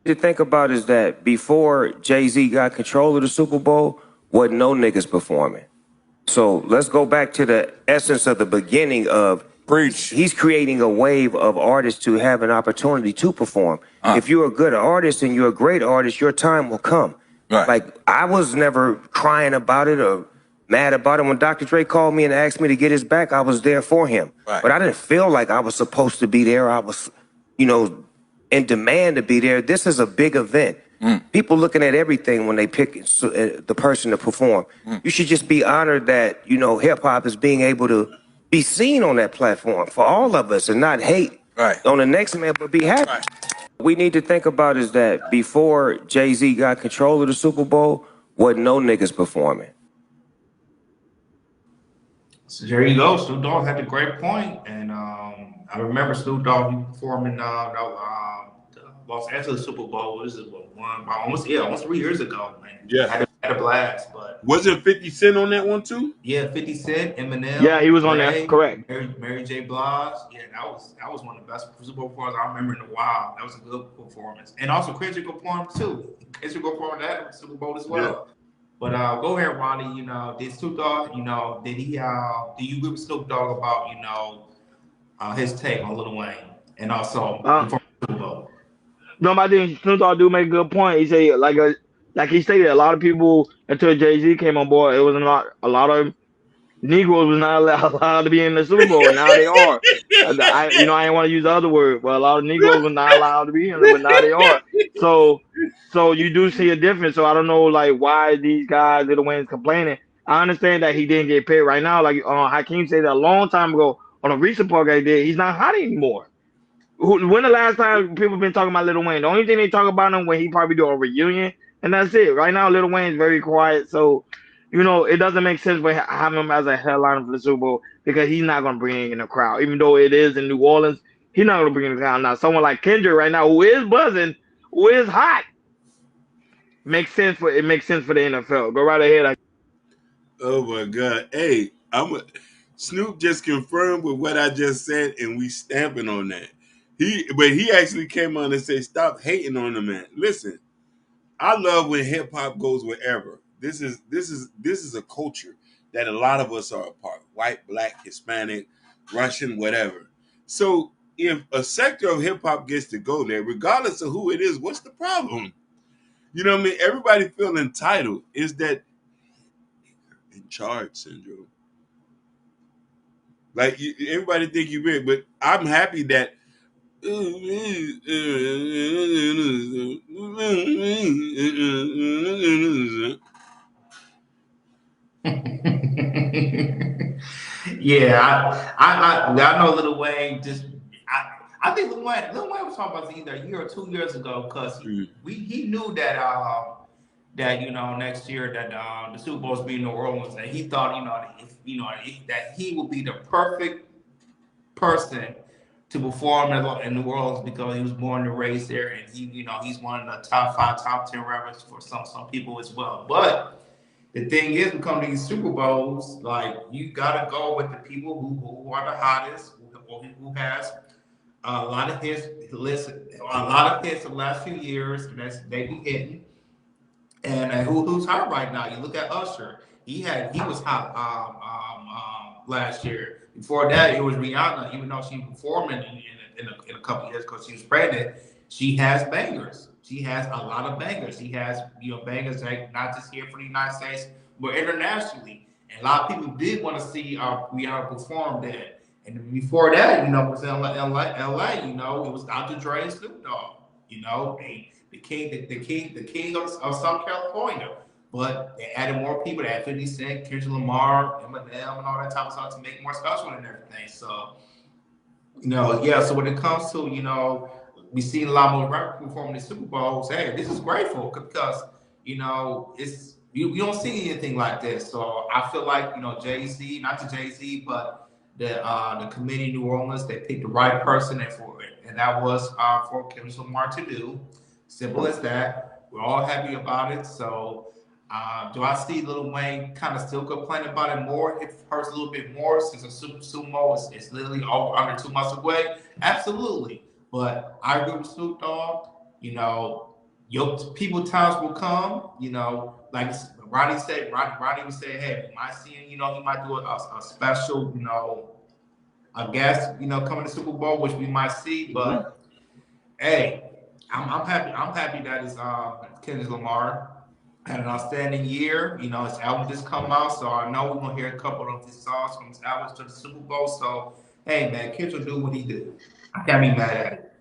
To think about is that before Jay-Z got control of the Super Bowl, wasn't no niggas performing. So let's go back to the essence of the beginning of Preach. he's creating a wave of artists to have an opportunity to perform. If you're a good artist and you're a great artist, your time will come. Right. Like, I was never crying about it or mad about it. When Dr. Dre called me and asked me to get his back, I was there for him. Right. But I didn't feel like I was supposed to be there. I was, in demand to be there. This is a big event. People looking at everything when they pick the person to perform. You should just be honored that, hip hop is being able to be seen on that platform for all of us and not hate on the next man, but be happy. We need to think about is that before Jay-Z got control of the Super Bowl, wasn't no niggas performing. So there you go. Snoop Dogg had a great point, and I remember Snoop Dogg performing the Los Angeles Super Bowl. This is what one almost 3 years ago, man. Yeah, had a blast. But wasn't 50 Cent on that one too? Yeah, 50 Cent, Eminem. Yeah, he was on there. Correct. Mary J. Blige. Yeah, that was one of the best Super Bowl performances I remember in a while. That was a good performance, and also Kendrick performed too. Kendrick performed that Super Bowl as well. Yeah. But go ahead, Ronnie. Did Snoop Dogg? Did he? Do you agree with Snoop Dogg about his take on Lil Wayne and also Super Bowl? No, I think Snoop Dogg do make a good point. He say like he stated, a lot of people until Jay-Z came on board, it was a lot of Negroes was not allowed to be in the Super Bowl, and now they are. I ain't want to use the other word, but a lot of Negroes were not allowed to be in it, but now they are. So you do see a difference. So I don't know, like, why these guys, Lil Wayne's complaining. I understand that he didn't get paid right now. Like Hakeem said that a long time ago on a recent podcast he did. He's not hot anymore. When the last time people been talking about Lil Wayne? The only thing they talk about him when he probably do a reunion, and that's it. Right now, Lil Wayne's very quiet, so it doesn't make sense for having him as a headliner for the Super Bowl because he's not going to bring in a crowd. Even though it is in New Orleans, he's not going to bring in a crowd. Now, someone like Kendrick right now, who is buzzing, who is hot, makes sense for the NFL. Go right ahead. Oh my God! Hey, Snoop just confirmed with what I just said, and we stamping on that. He actually came on and said, "Stop hating on the man." Listen, I love when hip hop goes wherever. This is a culture that a lot of us are a part of. White, black, Hispanic, Russian, whatever. So if a sector of hip hop gets to go there, regardless of who it is, what's the problem? You know what I mean? Everybody feel entitled. Is that in charge syndrome? Like everybody think you big, but I'm happy that Yeah, I know Lil Wayne. I think Lil Wayne was talking about this either a year or 2 years ago because he knew that next year that the Super Bowl's be in New Orleans, and he thought that he would be the perfect person to perform in New Orleans because he was born and raised there, and he's one of the top 5, top 10 rappers for some people as well. But the thing is, when it comes to these Super Bowls, like, you gotta go with the people who are the hottest, who has a lot of hits the last few years, and they be hitting. And who's hot right now? You look at Usher. He was hot last year. Before that, it was Rihanna. Even though she performing in a couple of years because she was pregnant, she has bangers. She has a lot of bangers. She has bangers that not just here for the United States, but internationally. And a lot of people did want to see Rihanna perform that. And before that, it was in LA. It was Dr. Dre and Snoop Dogg. The king of South California. But they added more people. They had 50 Cent, Kendrick Lamar, Eminem, and all that type of stuff to make more special and everything. So, So when it comes to, we see a lot more rappers performing in the Super Bowls. Hey, this is grateful because, it's you don't see anything like this. So I feel like, Jay-Z, not to Jay-Z, but the committee in New Orleans, they picked the right person and that was for Kendrick Lamar to do. Simple as that. We're all happy about it. So do I see Lil Wayne kind of still complaining about it more? It hurts a little bit more since the Sumo is literally under 2 months away. Absolutely. But I agree with Snoop Dogg. your people times will come. You know, like Ronnie said. Ronnie would say, "Hey, we might see him. You know, he might do a special. You know, a guest. You know, coming to Super Bowl, which we might see. But hey, I'm happy. I'm happy that it's Kendrick Lamar had an outstanding year. You know, his album just come out, so I know we're gonna hear a couple of his songs from his albums to the Super Bowl. So, hey, man, Kendrick will do what he do. I can't be mad at it.